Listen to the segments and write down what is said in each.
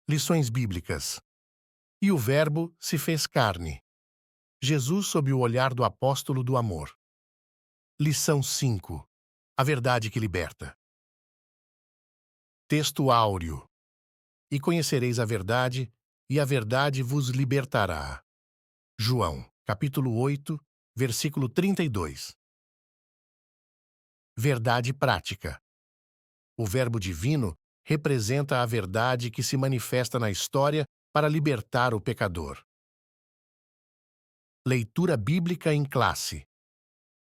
Lições bíblicas. E o Verbo se fez carne. Jesus sob o olhar do apóstolo do amor. Lição 5. A verdade que liberta. Texto áureo. E conhecereis a verdade, e a verdade vos libertará. João, capítulo 8, versículo 32. Verdade prática. O Verbo divino representa a verdade que se manifesta na história para libertar o pecador. Leitura bíblica em classe.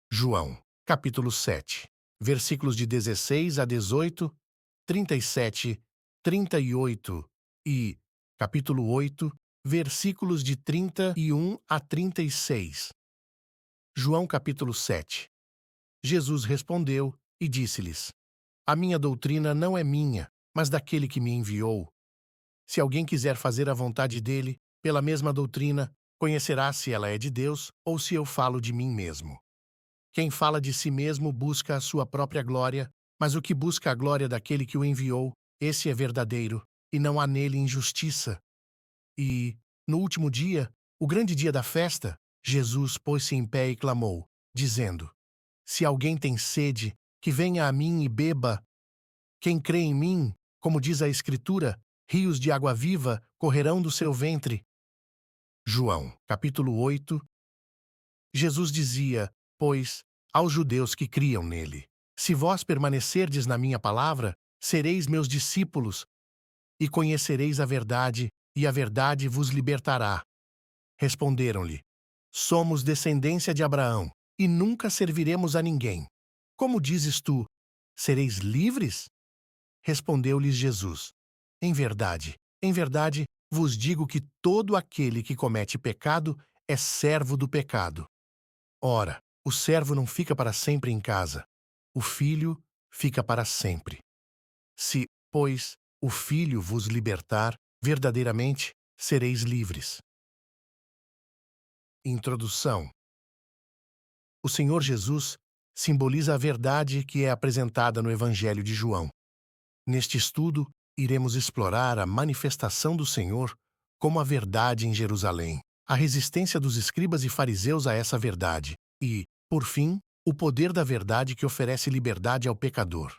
João, capítulo 7, versículos de 16 a 18, 37, 38 e capítulo 8, versículos de 31 a 36. João, capítulo 7. Jesus respondeu e disse-lhes: A minha doutrina não é minha, mas daquele que me enviou. Se alguém quiser fazer a vontade dele, pela mesma doutrina, conhecerá se ela é de Deus ou se eu falo de mim mesmo. Quem fala de si mesmo busca a sua própria glória, mas o que busca a glória daquele que o enviou, esse é verdadeiro, e não há nele injustiça. E, no último dia, o grande dia da festa, Jesus pôs-se em pé e clamou, dizendo: Se alguém tem sede, que venha a mim e beba. Quem crê em mim, como diz a Escritura, rios de água viva correrão do seu ventre. João, capítulo 8. Jesus dizia, pois, aos judeus que criam nele: Se vós permanecerdes na minha palavra, sereis meus discípulos, e conhecereis a verdade, e a verdade vos libertará. Responderam-lhe: Somos descendência de Abraão, e nunca serviremos a ninguém. Como dizes tu, sereis livres? Respondeu-lhes Jesus: em verdade, vos digo que todo aquele que comete pecado é servo do pecado. Ora, o servo não fica para sempre em casa, o filho fica para sempre. Se, pois, o filho vos libertar, verdadeiramente sereis livres. Introdução. O Senhor Jesus simboliza a verdade que é apresentada no Evangelho de João. Neste estudo, iremos explorar a manifestação do Senhor como a verdade em Jerusalém, a resistência dos escribas e fariseus a essa verdade e, por fim, o poder da verdade que oferece liberdade ao pecador.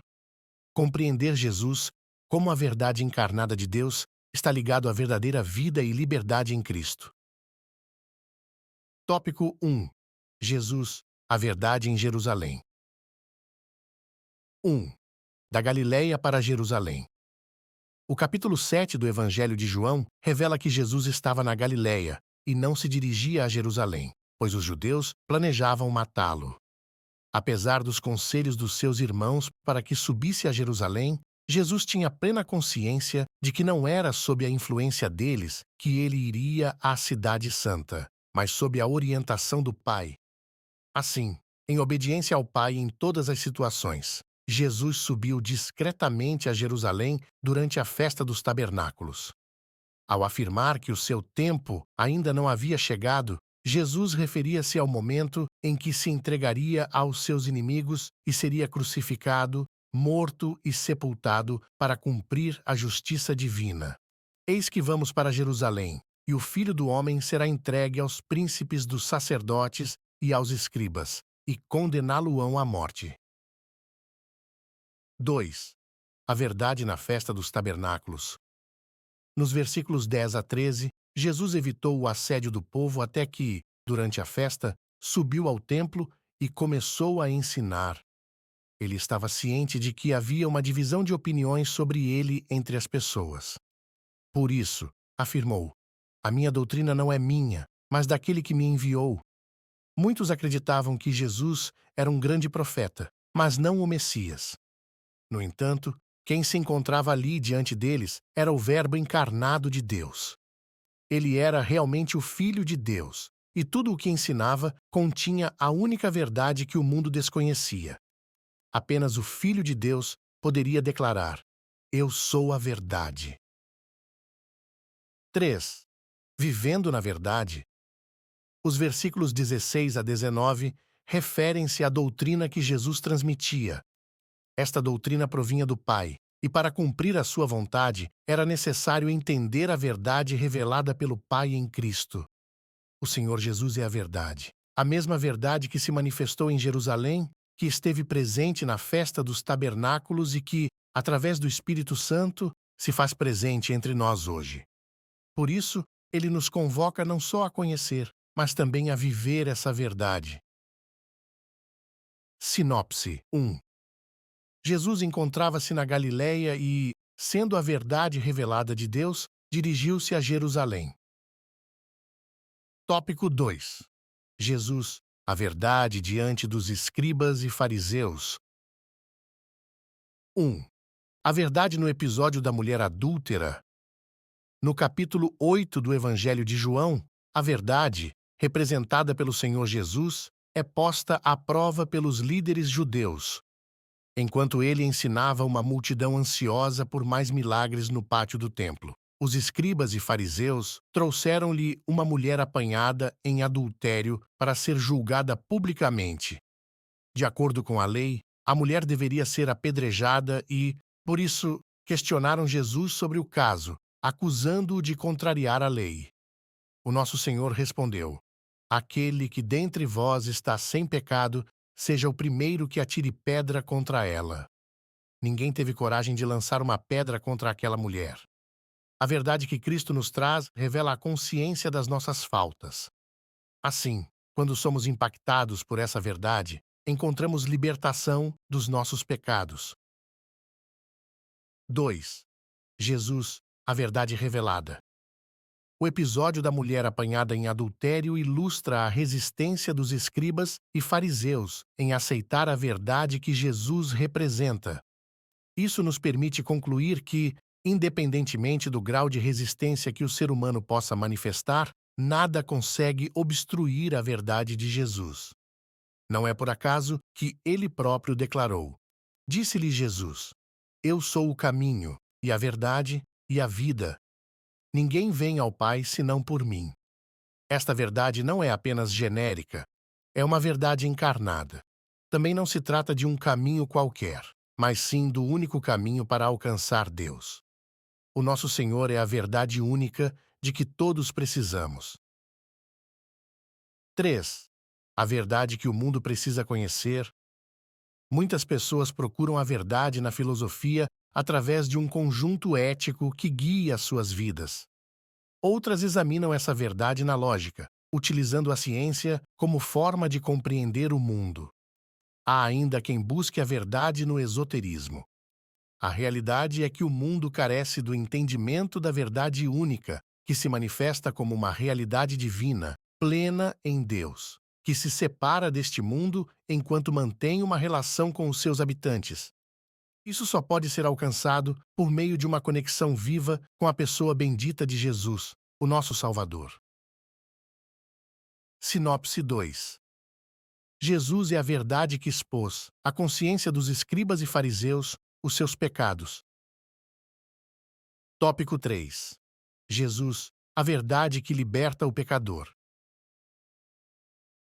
Compreender Jesus como a verdade encarnada de Deus está ligado à verdadeira vida e liberdade em Cristo. Tópico 1. Jesus, a verdade em Jerusalém. 1. Da Galileia para Jerusalém. O capítulo 7 do Evangelho de João revela que Jesus estava na Galileia e não se dirigia a Jerusalém, pois os judeus planejavam matá-lo. Apesar dos conselhos dos seus irmãos para que subisse a Jerusalém, Jesus tinha plena consciência de que não era sob a influência deles que ele iria à Cidade Santa, mas sob a orientação do Pai. Assim, em obediência ao Pai em todas as situações, Jesus subiu discretamente a Jerusalém durante a festa dos tabernáculos. Ao afirmar que o seu tempo ainda não havia chegado, Jesus referia-se ao momento em que se entregaria aos seus inimigos e seria crucificado, morto e sepultado para cumprir a justiça divina. Eis que vamos para Jerusalém, e o Filho do Homem será entregue aos príncipes dos sacerdotes e aos escribas, e condená-lo-ão à morte. 2. A verdade na festa dos tabernáculos. Nos versículos 10 a 13, Jesus evitou o assédio do povo até que, durante a festa, subiu ao templo e começou a ensinar. Ele estava ciente de que havia uma divisão de opiniões sobre ele entre as pessoas. Por isso, afirmou: A minha doutrina não é minha, mas daquele que me enviou. Muitos acreditavam que Jesus era um grande profeta, mas não o Messias. No entanto, quem se encontrava ali diante deles era o Verbo encarnado de Deus. Ele era realmente o Filho de Deus, e tudo o que ensinava continha a única verdade que o mundo desconhecia. Apenas o Filho de Deus poderia declarar: Eu sou a verdade. 3. Vivendo na verdade. Os versículos 16 a 19 referem-se à doutrina que Jesus transmitia. Esta doutrina provinha do Pai, e para cumprir a sua vontade, era necessário entender a verdade revelada pelo Pai em Cristo. O Senhor Jesus é a verdade. A mesma verdade que se manifestou em Jerusalém, que esteve presente na festa dos tabernáculos e que, através do Espírito Santo, se faz presente entre nós hoje. Por isso, ele nos convoca não só a conhecer, mas também a viver essa verdade. Sinopse 1. Jesus encontrava-se na Galileia e, sendo a verdade revelada de Deus, dirigiu-se a Jerusalém. Tópico 2. Jesus, a verdade diante dos escribas e fariseus. 1. A verdade no episódio da mulher adúltera. No capítulo 8 do Evangelho de João, a verdade, representada pelo Senhor Jesus, é posta à prova pelos líderes judeus, enquanto ele ensinava uma multidão ansiosa por mais milagres no pátio do templo. Os escribas e fariseus trouxeram-lhe uma mulher apanhada em adultério para ser julgada publicamente. De acordo com a lei, a mulher deveria ser apedrejada e, por isso, questionaram Jesus sobre o caso, acusando-o de contrariar a lei. O nosso Senhor respondeu: Aquele que dentre vós está sem pecado, seja o primeiro que atire pedra contra ela. Ninguém teve coragem de lançar uma pedra contra aquela mulher. A verdade que Cristo nos traz revela a consciência das nossas faltas. Assim, quando somos impactados por essa verdade, encontramos libertação dos nossos pecados. 2. Jesus, a verdade revelada. O episódio da mulher apanhada em adultério ilustra a resistência dos escribas e fariseus em aceitar a verdade que Jesus representa. Isso nos permite concluir que, independentemente do grau de resistência que o ser humano possa manifestar, nada consegue obstruir a verdade de Jesus. Não é por acaso que ele próprio declarou: Disse-lhe Jesus: Eu sou o caminho, e a verdade, e a vida. Ninguém vem ao Pai senão por mim. Esta verdade não é apenas genérica, é uma verdade encarnada. Também não se trata de um caminho qualquer, mas sim do único caminho para alcançar Deus. O nosso Senhor é a verdade única de que todos precisamos. 3. A verdade que o mundo precisa conhecer. Muitas pessoas procuram a verdade na filosofia através de um conjunto ético que guia suas vidas. Outras examinam essa verdade na lógica, utilizando a ciência como forma de compreender o mundo. Há ainda quem busque a verdade no esoterismo. A realidade é que o mundo carece do entendimento da verdade única, que se manifesta como uma realidade divina, plena em Deus, que se separa deste mundo enquanto mantém uma relação com os seus habitantes. Isso só pode ser alcançado por meio de uma conexão viva com a pessoa bendita de Jesus, o nosso Salvador. Sinopse 2. Jesus é a verdade que expôs à consciência dos escribas e fariseus os seus pecados. Tópico 3. Jesus, a verdade que liberta o pecador.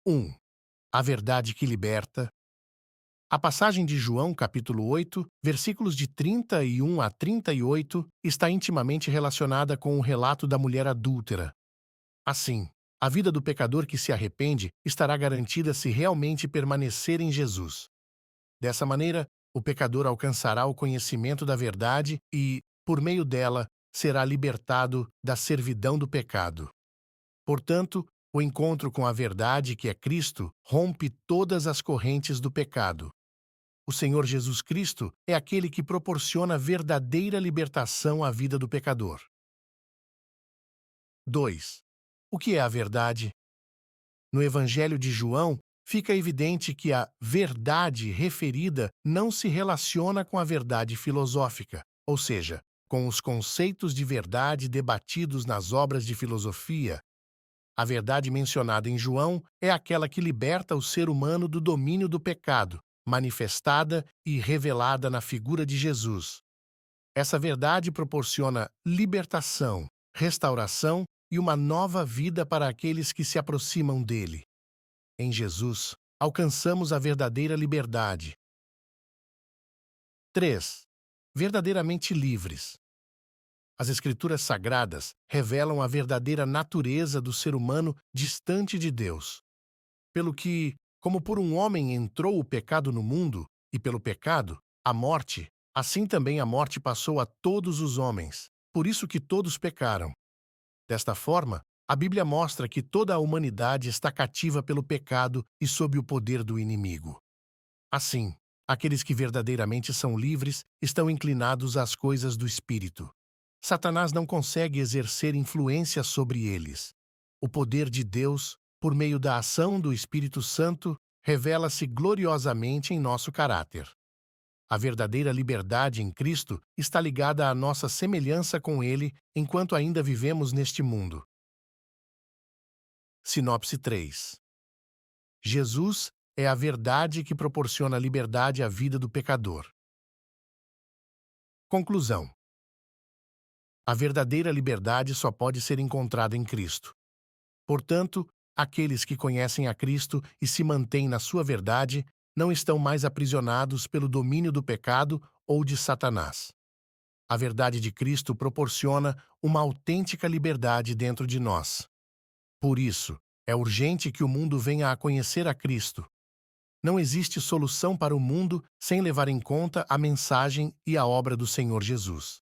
1. A verdade que liberta. A passagem de João, capítulo 8, versículos de 31 a 38, está intimamente relacionada com o relato da mulher adúltera. Assim, a vida do pecador que se arrepende estará garantida se realmente permanecer em Jesus. Dessa maneira, o pecador alcançará o conhecimento da verdade e, por meio dela, será libertado da servidão do pecado. Portanto, o encontro com a verdade, que é Cristo, rompe todas as correntes do pecado. O Senhor Jesus Cristo é aquele que proporciona verdadeira libertação à vida do pecador. 2. O que é a verdade? No Evangelho de João, fica evidente que a verdade referida não se relaciona com a verdade filosófica, ou seja, com os conceitos de verdade debatidos nas obras de filosofia. A verdade mencionada em João é aquela que liberta o ser humano do domínio do pecado, manifestada e revelada na figura de Jesus. Essa verdade proporciona libertação, restauração e uma nova vida para aqueles que se aproximam dele. Em Jesus, alcançamos a verdadeira liberdade. 3. verdadeiramente livres. As Escrituras Sagradas revelam a verdadeira natureza do ser humano distante de Deus. Pelo que, como por um homem entrou o pecado no mundo, e pelo pecado, a morte, assim também a morte passou a todos os homens, por isso que todos pecaram. Desta forma, a Bíblia mostra que toda a humanidade está cativa pelo pecado e sob o poder do inimigo. Assim, aqueles que verdadeiramente são livres estão inclinados às coisas do Espírito. Satanás não consegue exercer influência sobre eles. O poder de Deus, por meio da ação do Espírito Santo, revela-se gloriosamente em nosso caráter. A verdadeira liberdade em Cristo está ligada à nossa semelhança com Ele enquanto ainda vivemos neste mundo. Sinopse 3. Jesus é a verdade que proporciona liberdade à vida do pecador. Conclusão. A verdadeira liberdade só pode ser encontrada em Cristo. Portanto, aqueles que conhecem a Cristo e se mantêm na sua verdade não estão mais aprisionados pelo domínio do pecado ou de Satanás. A verdade de Cristo proporciona uma autêntica liberdade dentro de nós. Por isso, é urgente que o mundo venha a conhecer a Cristo. Não existe solução para o mundo sem levar em conta a mensagem e a obra do Senhor Jesus.